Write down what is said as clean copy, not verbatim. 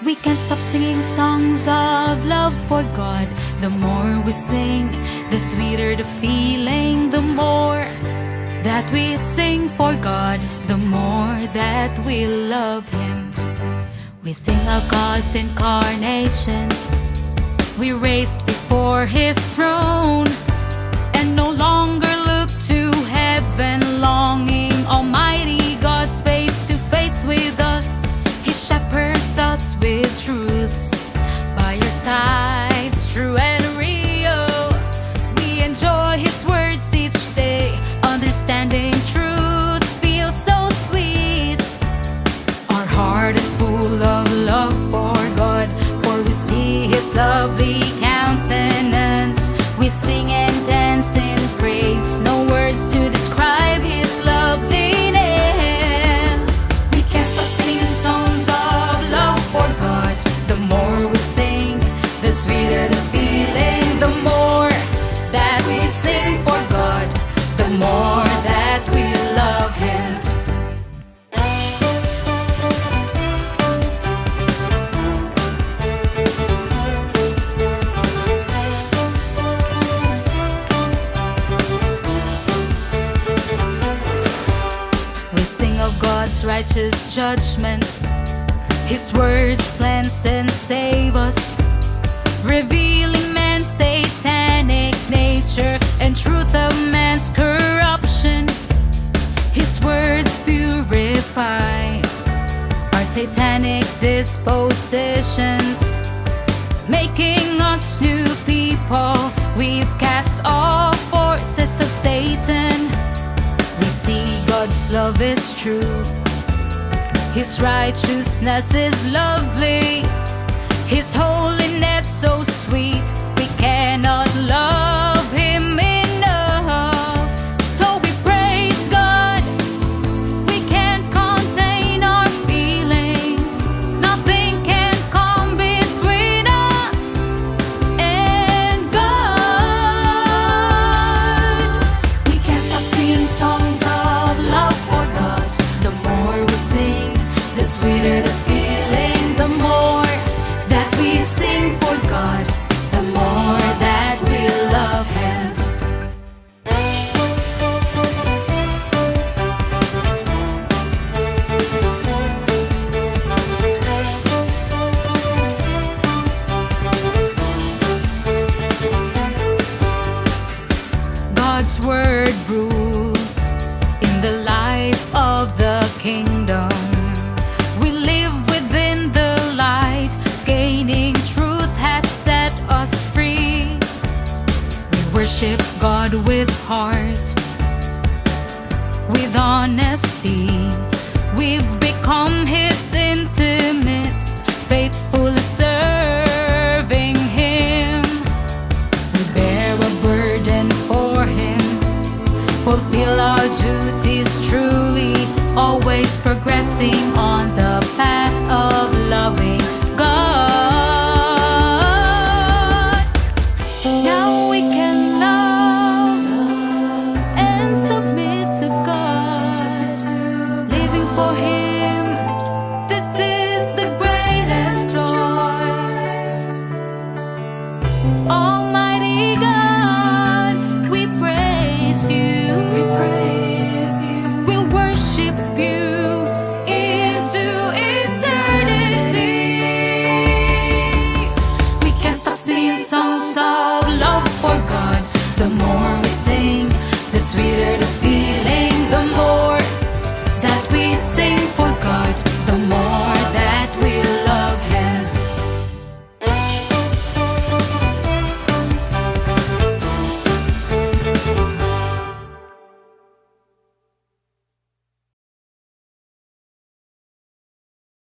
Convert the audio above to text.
We can't stop singing songs of love for God. The more we sing, the sweeter the feeling. The more that we sing for God, the more that we love Him. We sing of God's incarnation. We raised before His throne, and no longer look to heaven, longing Almighty God's face to face with us. He shepherds us with truths by your sides, true and real. We enjoy His words each day. Understanding truth feels so sweet. Our heart is full of love for God, for we see His lovely countenance. We sing and dance in praise, no words to describe His loveliness. We can't stop singing songs of love for God. The more we sing, the sweeter the feeling. The more that we sing for God, the more that we love Him. We sing of God's righteous judgment. His words cleanse and save us, revealing man's satanic nature and truth of man's corruption. His words purify our satanic dispositions, making us new people. We've cast all forces of Satan. We see God's love is true, His righteousness is lovely, His holiness so sweet. We cannot love Him enough. So we praise God. We can't contain our feelings. Nothing can come between us and God. We can't stop singing songs of love for God. The more we sing, the sweeter the feeling. The more that we sing for God, the more that we love Him. God's word rules in the life of the kingdom. We live within the light, gaining truth has set us free. We worship God with heart, with honesty. We've become His intimates, faithful serving Him. We bear a burden for Him, fulfill our duties truly, always progressing on the path of loving God. Now we can love and submit to God, living for Him. This is the greatest joy. Almighty God, we praise You. We'll worship You into eternity. We can't stop singing songs of love for God. The more